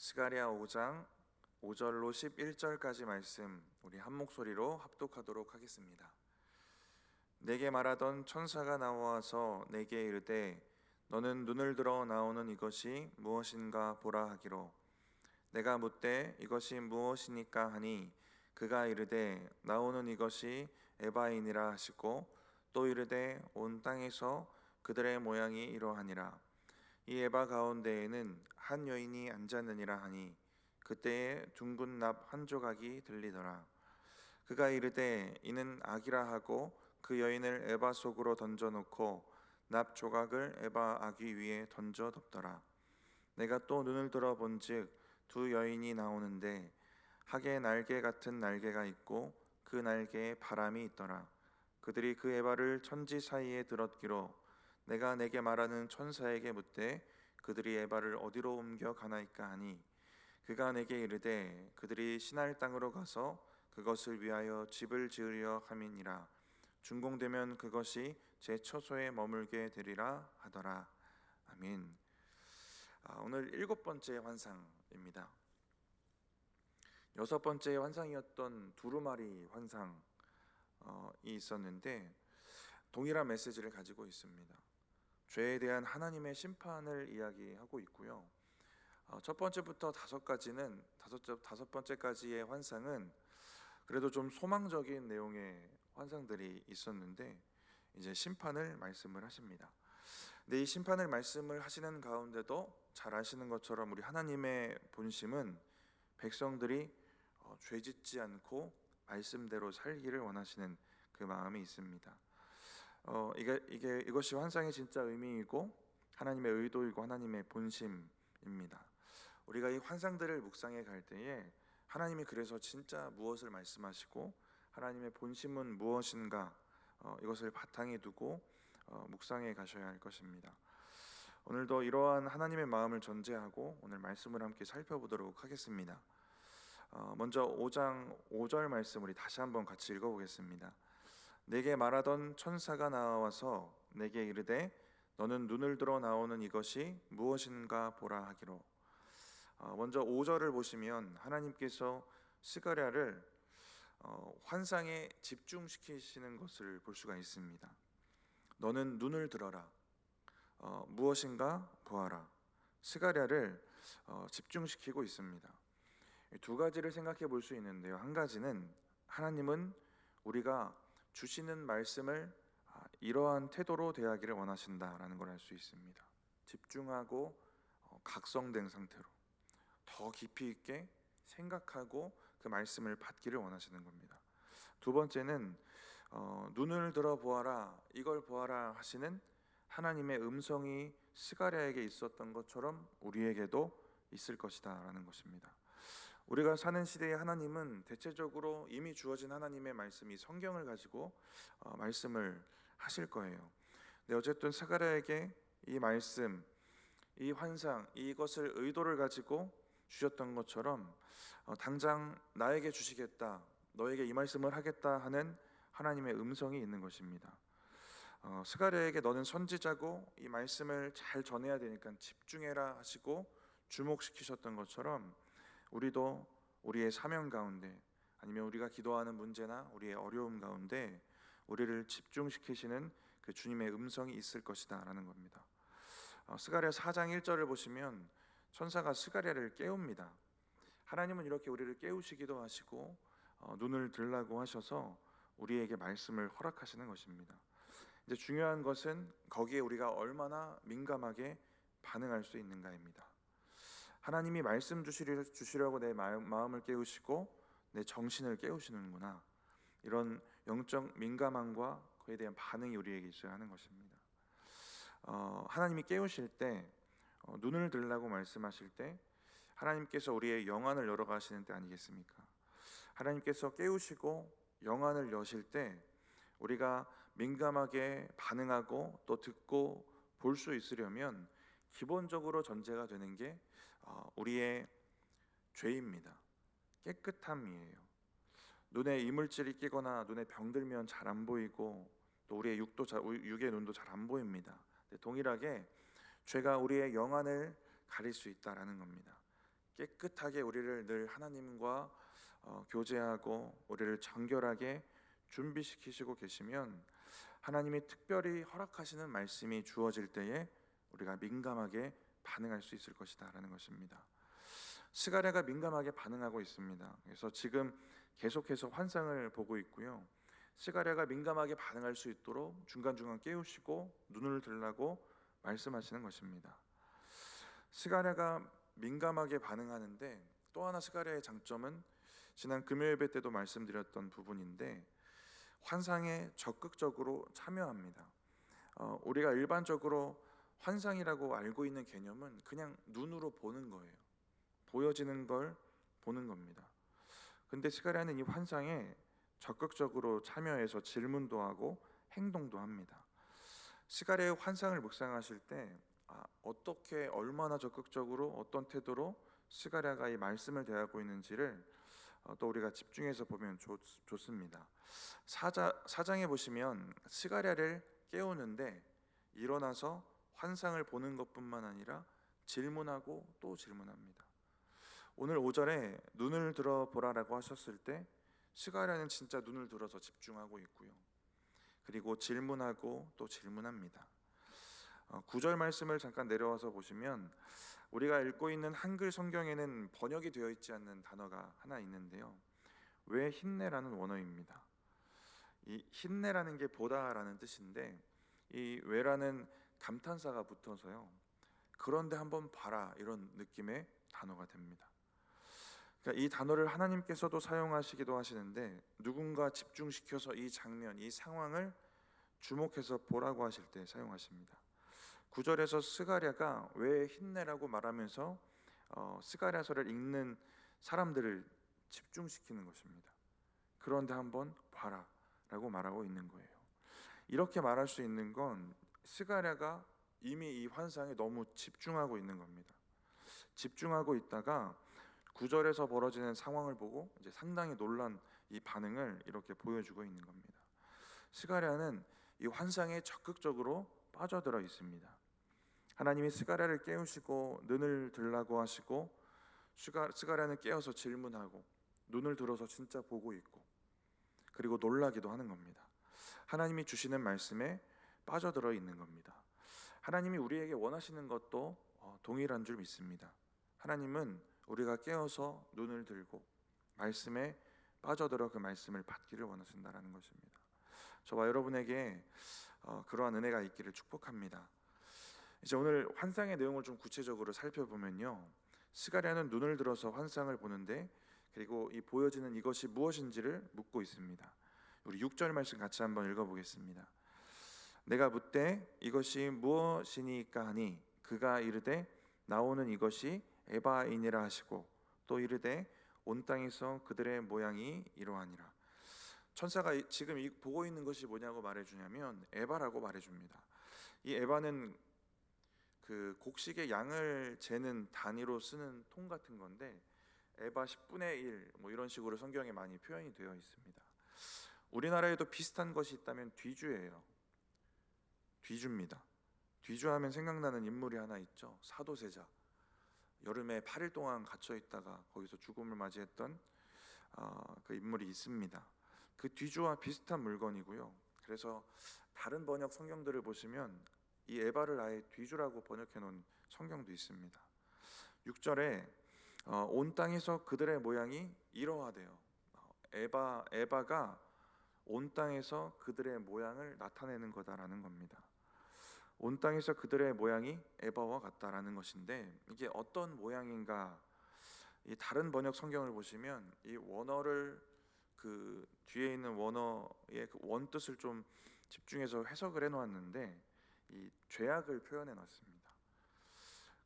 스가랴 5장 5절로 11절까지 말씀 우리 한 목소리로 합독하도록 하겠습니다. 내게 말하던 천사가 나와서 내게 이르되 너는 눈을 들어 나오는 이것이 무엇인가 보라 하기로 내가 묻되 이것이 무엇이니까 하니 그가 이르되 나오는 이것이 에바이니라 하시고 또 이르되 온 땅에서 그들의 모양이 이러하니라. 이 에바 가운데에는 한 여인이 앉았느니라 하니 그때에 둥근 납 한 조각이 들리더라. 그가 이르되 이는 악이라 하고 그 여인을 에바 속으로 던져놓고 납 조각을 에바 아귀 위에 던져 덮더라. 내가 또 눈을 들어 본즉 두 여인이 나오는데 학의 날개 같은 날개가 있고 그 날개에 바람이 있더라. 그들이 그 에바를 천지 사이에 들었기로 내가 내게 말하는 천사에게 묻되 그들이 에바를 어디로 옮겨 가나이까 하니 그가 내게 이르되 그들이 시날 땅으로 가서 그것을 위하여 집을 지으려 함이니라. 준공되면 그것이 제 처소에 머물게 되리라 하더라. 아멘. 오늘 7번째 환상입니다. 6번째 환상이었던 두루마리 환상이 있었는데 동일한 메시지를 가지고 있습니다. 죄에 대한 하나님의 심판을 이야기하고 있고요. 첫 번째부터 다섯 번째까지의 환상은 그래도 좀 소망적인 내용의 환상들이 있었는데 이제 심판을 말씀을 하십니다. 근데 이 심판을 말씀을 하시는 가운데도 잘 아시는 것처럼 우리 하나님의 본심은 백성들이 죄짓지 않고 말씀대로 살기를 원하시는 그 마음이 있습니다. 이것이 환상의 진짜 의미이고 하나님의 의도이고 하나님의 본심입니다. 우리가 이 환상들을 묵상해 갈 때에 하나님이 그래서 진짜 무엇을 말씀하시고 하나님의 본심은 무엇인가 이것을 바탕에 두고 묵상해 가셔야 할 것입니다. 오늘도 이러한 하나님의 마음을 전제하고 오늘 말씀을 함께 살펴보도록 하겠습니다. 먼저 5장 5절 말씀 우리 다시 한번 같이 읽어보겠습니다. 내게 말하던 천사가 나와서 내게 이르되 너는 눈을 들어 나오는 이것이 무엇인가 보라 하기로. 먼저 5절을 보시면 하나님께서 스가랴를 환상에 집중시키시는 것을 볼 수가 있습니다. 너는 눈을 들어라. 무엇인가 보아라. 스가랴를 집중시키고 있습니다. 두 가지를 생각해 볼 수 있는데요. 한 가지는 하나님은 우리가 주시는 말씀을 이러한 태도로 대하기를 원하신다라는 걸 알 수 있습니다. 집중하고 각성된 상태로 더 깊이 있게 생각하고 그 말씀을 받기를 원하시는 겁니다. 두 번째는 눈을 들어 보아라, 이걸 보아라 하시는 하나님의 음성이 스가랴에게 있었던 것처럼 우리에게도 있을 것이다 라는 것입니다. 우리가 사는 시대의 하나님은 대체적으로 이미 주어진 하나님의 말씀이 성경을 가지고 말씀을 하실 거예요. 근데 어쨌든 스가랴에게 이 말씀, 이 환상, 이것을 의도를 가지고 주셨던 것처럼 당장 나에게 주시겠다, 너에게 이 말씀을 하겠다 하는 하나님의 음성이 있는 것입니다. 스가랴에게 너는 선지자고 이 말씀을 잘 전해야 되니까 집중해라 하시고 주목시키셨던 것처럼 우리도 우리의 사명 가운데 아니면 우리가 기도하는 문제나 우리의 어려움 가운데 우리를 집중시키시는 그 주님의 음성이 있을 것이다 라는 겁니다. 스가랴 4장 1절을 보시면 천사가 스가랴를 깨웁니다. 하나님은 이렇게 우리를 깨우시기도 하시고 눈을 들라고 하셔서 우리에게 말씀을 허락하시는 것입니다. 이제 중요한 것은 거기에 우리가 얼마나 민감하게 반응할 수 있는가입니다. 하나님이 말씀 주시려고 내 마음을 깨우시고 내 정신을 깨우시는구나, 이런 영적 민감함과 그에 대한 반응이 우리에게 있어야 하는 것입니다. 하나님이 깨우실 때 눈을 들라고 말씀하실 때 하나님께서 우리의 영안을 열어 가시는 때 아니겠습니까? 하나님께서 깨우시고 영안을 여실 때 우리가 민감하게 반응하고 또 듣고 볼 수 있으려면 기본적으로 전제가 되는 게 우리의 죄입니다. 깨끗함이에요. 눈에 이물질이 끼거나 눈에 병들면 잘 안 보이고 또 우리의 육의 눈도 잘 안 보입니다. 동일하게 죄가 우리의 영안을 가릴 수 있다라는 겁니다. 깨끗하게 우리를 늘 하나님과 교제하고 우리를 정결하게 준비시키시고 계시면 하나님이 특별히 허락하시는 말씀이 주어질 때에 우리가 민감하게 반응할 수 있을 것이다라는 것입니다. 스가랴가 민감하게 반응하고 있습니다. 그래서 지금 계속해서 환상을 보고 있고요. 스가랴가 민감하게 반응할 수 있도록 중간중간 깨우시고 눈을 들라고 말씀하시는 것입니다. 스가랴가 민감하게 반응하는데 또 하나 스가랴의 장점은 지난 금요 예배 때도 말씀드렸던 부분인데 환상에 적극적으로 참여합니다. 우리가 일반적으로 환상이라고 알고 있는 개념은 그냥 눈으로 보는 거예요. 보여지는 걸 보는 겁니다. 근데 스가랴는 이 환상에 적극적으로 참여해서 질문도 하고 행동도 합니다. 스가랴의 환상을 묵상하실 때 어떻게 얼마나 적극적으로 어떤 태도로 스가랴가 이 말씀을 대하고 있는지를 또 우리가 집중해서 보면 좋습니다. 사장에 보시면 스가랴를 깨우는데 일어나서 환상을 보는 것뿐만 아니라 질문하고 또 질문합니다. 오늘 5절에 눈을 들어 보라라고 하셨을 때 스가랴는 진짜 눈을 들어서 집중하고 있고요. 그리고 질문하고 또 질문합니다. 9절 말씀을 잠깐 내려와서 보시면 우리가 읽고 있는 한글 성경에는 번역이 되어 있지 않는 단어가 하나 있는데요. 왜 힘내라는 원어입니다. 이 힘내라는 게 보다라는 뜻인데 이 왜라는 감탄사가 붙어서요. 그런데 한번 봐라 이런 느낌의 단어가 됩니다. 그러니까 이 단어를 하나님께서도 사용하시기도 하시는데 누군가 집중시켜서 이 장면, 이 상황을 주목해서 보라고 하실 때 사용하십니다. 9절에서 스가랴가 왜 힘내라고 말하면서 스가랴서를 읽는 사람들을 집중시키는 것입니다. 그런데 한번 봐라 라고 말하고 있는 거예요. 이렇게 말할 수 있는 건 스가랴가 이미 이 환상에 너무 집중하고 있는 겁니다. 집중하고 있다가 9절에서 벌어지는 상황을 보고 이제 상당히 놀란 이 반응을 이렇게 보여주고 있는 겁니다. 스가랴는 이 환상에 적극적으로 빠져들어 있습니다. 하나님이 스가랴를 깨우시고 눈을 들라고 하시고 스가랴는 깨어서 질문하고 눈을 들어서 진짜 보고 있고 그리고 놀라기도 하는 겁니다. 하나님이 주시는 말씀에 빠져들어 있는 겁니다. 하나님이 우리에게 원하시는 것도 동일한 줄 믿습니다. 하나님은 우리가 깨어서 눈을 들고 말씀에 빠져들어 그 말씀을 받기를 원하신다라는 것입니다. 저와 여러분에게 그러한 은혜가 있기를 축복합니다. 이제 오늘 환상의 내용을 좀 구체적으로 살펴보면요. 스가랴는 눈을 들어서 환상을 보는데 그리고 이 보여지는 이것이 무엇인지를 묻고 있습니다. 우리 6절 말씀 같이 한번 읽어보겠습니다. 내가 묻되 이것이 무엇이니까 하니 그가 이르되 나오는 이것이 에바이니라 하시고 또 이르되 온 땅에서 그들의 모양이 이러하니라. 천사가 지금 보고 있는 것이 뭐냐고 말해주냐면 에바라고 말해줍니다. 이 에바는 그 곡식의 양을 재는 단위로 쓰는 통 같은 건데 에바 10분의 1 뭐 이런 식으로 성경에 많이 표현이 되어 있습니다. 우리나라에도 비슷한 것이 있다면 뒤주예요. 뒤주입니다. 뒤주하면 생각나는 인물이 하나 있죠. 사도세자. 여름에 8일 동안 갇혀 있다가 거기서 죽음을 맞이했던 그 인물이 있습니다. 그 뒤주와 비슷한 물건이고요. 그래서 다른 번역 성경들을 보시면 이 에바를 아예 뒤주라고 번역해 놓은 성경도 있습니다. 6절에 온 땅에서 그들의 모양이 이러하대요. 에바가 온 땅에서 그들의 모양을 나타내는 거다라는 겁니다. 온 땅에서 그들의 모양이 에바와 같다라는 것인데 이게 어떤 모양인가? 이 다른 번역 성경을 보시면 이 원어를 그 뒤에 있는 원어의 그 원뜻을 좀 집중해서 해석을 해놓았는데 이 죄악을 표현해 놨습니다.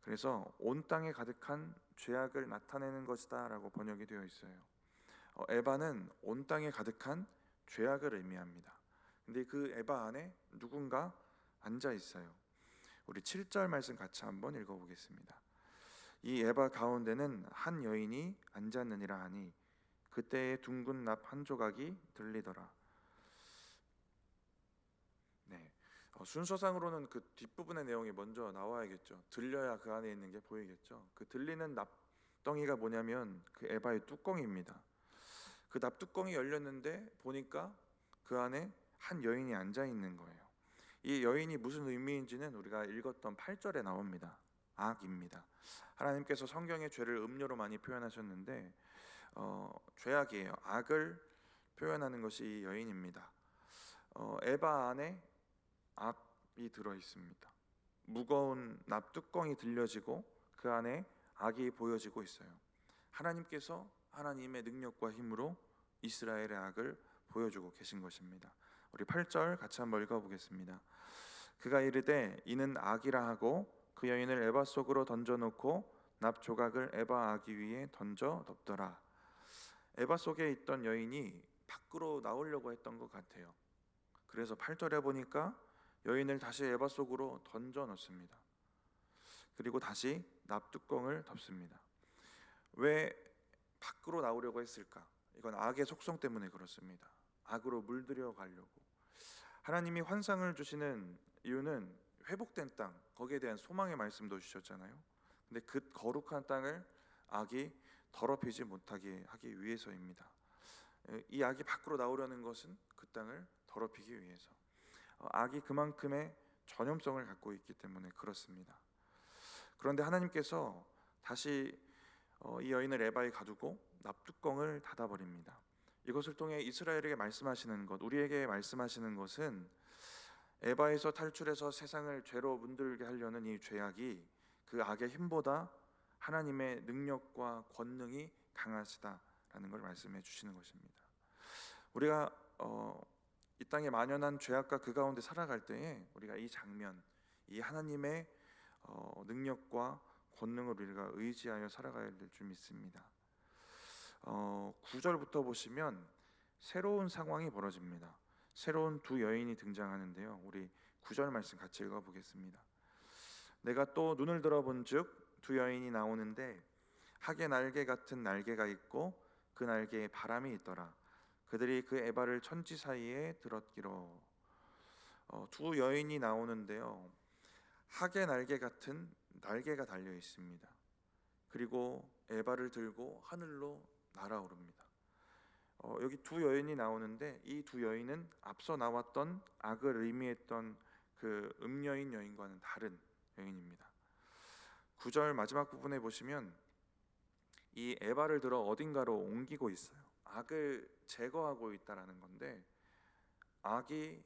그래서 온 땅에 가득한 죄악을 나타내는 것이다라고 번역이 되어 있어요. 에바는 온 땅에 가득한 죄악을 의미합니다. 근데 그 에바 안에 누군가 앉아 있어요. 우리 7절 말씀 같이 한번 읽어보겠습니다. 이 에바 가운데는 한 여인이 앉았느니라 하니 그때의 둥근 납 한 조각이 들리더라. 네, 순서상으로는 그 뒷부분의 내용이 먼저 나와야겠죠. 들려야 그 안에 있는 게 보이겠죠. 그 들리는 납 떽덩이가 뭐냐면 그 에바의 뚜껑입니다. 그 납뚜껑이 열렸는데 보니까 그 안에 한 여인이 앉아 있는 거예요. 이 여인이 무슨 의미인지는 우리가 읽었던 8절에 나옵니다. 악입니다. 하나님께서 성경의 죄를 음료로 많이 표현하셨는데 죄악이에요. 악을 표현하는 것이 이 여인입니다. 에바 안에 악이 들어 있습니다. 무거운 납뚜껑이 들려지고 그 안에 악이 보여지고 있어요. 하나님께서 하나님의 능력과 힘으로 이스라엘의 악을 보여주고 계신 것입니다. 우리 8절 같이 한번 읽어보겠습니다. 그가 이르되 이는 악이라 하고 그 여인을 에바 속으로 던져놓고 납 조각을 에바 아기 위에 던져 덮더라. 에바 속에 있던 여인이 밖으로 나오려고 했던 것 같아요. 그래서 8절에 보니까 여인을 다시 에바 속으로 던져 넣습니다. 그리고 다시 납뚜껑을 덮습니다. 왜 밖으로 나오려고 했을까? 이건 악의 속성 때문에 그렇습니다. 악으로 물들여 가려고. 하나님이 환상을 주시는 이유는 회복된 땅, 거기에 대한 소망의 말씀도 주셨잖아요. 근데 그 거룩한 땅을 악이 더럽히지 못하게 하기 위해서입니다. 이 악이 밖으로 나오려는 것은 그 땅을 더럽히기 위해서. 악이 그만큼의 전염성을 갖고 있기 때문에 그렇습니다. 그런데 하나님께서 다시 이 여인을 에바에 가두고 납뚜껑을 닫아버립니다. 이것을 통해 이스라엘에게 말씀하시는 것, 우리에게 말씀하시는 것은 에바에서 탈출해서 세상을 죄로 문들게 하려는 이 죄악이 그 악의 힘보다 하나님의 능력과 권능이 강하시다라는 걸 말씀해 주시는 것입니다. 우리가 이 땅에 만연한 죄악과 그 가운데 살아갈 때에 우리가 이 장면, 이 하나님의 능력과 권능을 우리가 의지하여 살아가야 될 줄 믿습니다. 9절부터 보시면 새로운 상황이 벌어집니다. 새로운 두 여인이 등장하는데요. 우리 9절 말씀 같이 읽어보겠습니다. 내가 또 눈을 들어본즉 두 여인이 나오는데 학의 날개 같은 날개가 있고 그 날개에 바람이 있더라. 그들이 그 에바를 천지 사이에 들었기로. 두 여인이 나오는데요. 학의 날개 같은 날개가 달려 있습니다. 그리고 에바를 들고 하늘로 날아오릅니다. 여기 두 여인이 나오는데 이 두 여인은 앞서 나왔던 악을 의미했던 그 음녀인 여인과는 다른 여인입니다. 9절 마지막 부분에 보시면 이 에바를 들어 어딘가로 옮기고 있어요. 악을 제거하고 있다라는 건데 악이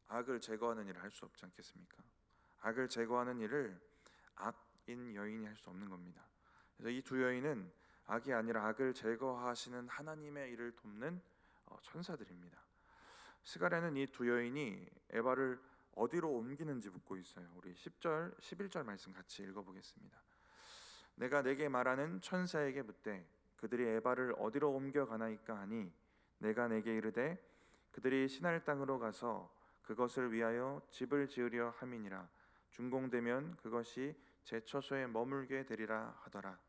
악을 제거하는 일을 할 수 없지 않겠습니까? 악을 제거하는 일을 악인 여인이 할 수 없는 겁니다. 그래서 이 두 여인은 악이 아니라 악을 제거하시는 하나님의 일을 돕는 천사들입니다. 스가랴는 이 두 여인이 에바를 어디로 옮기는지 묻고 있어요. 우리 10절, 11절 말씀 같이 읽어보겠습니다. 내가 내게 말하는 천사에게 묻되 그들이 에바를 어디로 옮겨가나이까 하니 내가 내게 이르되 그들이 시날 땅으로 가서 그것을 위하여 집을 지으려 함이니라. 준공되면 그것이 제 처소에 머물게 되리라 하더라.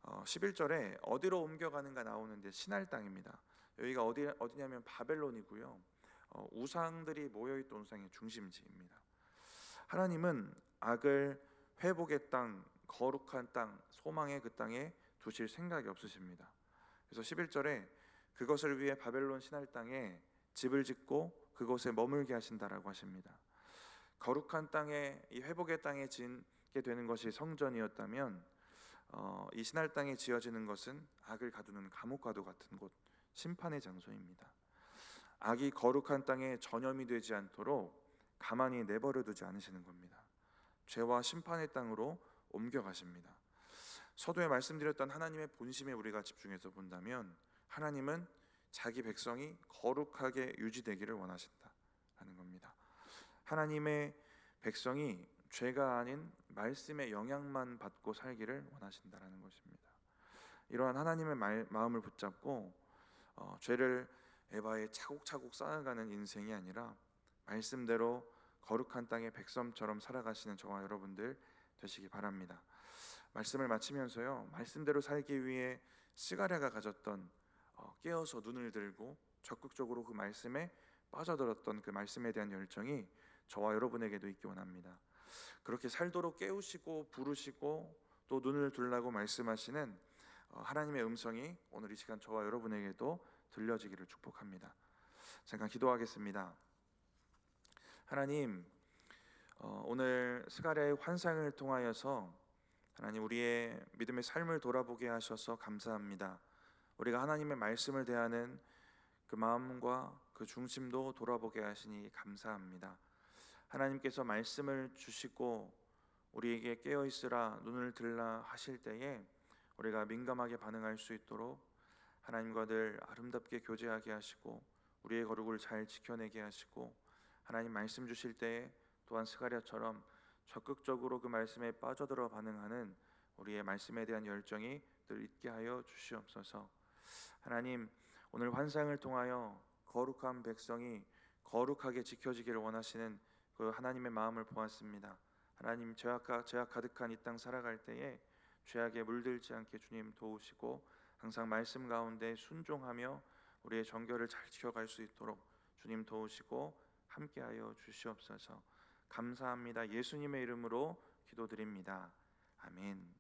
11절에 어디로 옮겨가는가 나오는데 시날 땅입니다. 여기가 어디냐면 바벨론이고요. 우상들이 모여있던 우상의 중심지입니다. 하나님은 악을 회복의 땅, 거룩한 땅, 소망의 그 땅에 두실 생각이 없으십니다. 그래서 11절에 그것을 위해 바벨론 시날 땅에 집을 짓고 그곳에 머물게 하신다라고 하십니다. 거룩한 땅에, 이 회복의 땅에 짓게 되는 것이 성전이었다면 이 시날 땅에 지어지는 것은 악을 가두는 감옥과도 같은 곳, 심판의 장소입니다. 악이 거룩한 땅에 전염이 되지 않도록 가만히 내버려 두지 않으시는 겁니다. 죄와 심판의 땅으로 옮겨가십니다. 서두에 말씀드렸던 하나님의 본심에 우리가 집중해서 본다면 하나님은 자기 백성이 거룩하게 유지되기를 원하신다라는 겁니다. 하나님의 백성이 죄가 아닌 말씀의 영향만 받고 살기를 원하신다라는 것입니다. 이러한 하나님의 마음을 붙잡고 죄를 에바에 차곡차곡 쌓아가는 인생이 아니라 말씀대로 거룩한 땅의 백성처럼 살아가시는 저와 여러분들 되시기 바랍니다. 말씀을 마치면서요, 말씀대로 살기 위해 스가랴가 가졌던 깨어서 눈을 들고 적극적으로 그 말씀에 빠져들었던 그 말씀에 대한 열정이 저와 여러분에게도 있기 원합니다. 그렇게 살도록 깨우시고 부르시고 또 눈을 들라고 말씀하시는 하나님의 음성이 오늘 이 시간 저와 여러분에게도 들려지기를 축복합니다. 잠깐 기도하겠습니다. 하나님, 오늘 스가랴의 환상을 통하여서 하나님 우리의 믿음의 삶을 돌아보게 하셔서 감사합니다. 우리가 하나님의 말씀을 대하는 그 마음과 그 중심도 돌아보게 하시니 감사합니다. 하나님께서 말씀을 주시고 우리에게 깨어 있으라 눈을 들라 하실 때에 우리가 민감하게 반응할 수 있도록 하나님과 늘 아름답게 교제하게 하시고 우리의 거룩을 잘 지켜내게 하시고 하나님 말씀 주실 때에 또한 스가랴처럼 적극적으로 그 말씀에 빠져들어 반응하는 우리의 말씀에 대한 열정이 늘 있게 하여 주시옵소서. 하나님, 오늘 환상을 통하여 거룩한 백성이 거룩하게 지켜지기를 원하시는 그 하나님의 마음을 보았습니다. 하나님, 죄악 가득한 이 땅 살아갈 때에 죄악에 물들지 않게 주님 도우시고 항상 말씀 가운데 순종하며 우리의 정결을 잘 지켜갈 수 있도록 주님 도우시고 함께하여 주시옵소서. 감사합니다. 예수님의 이름으로 기도드립니다. 아멘.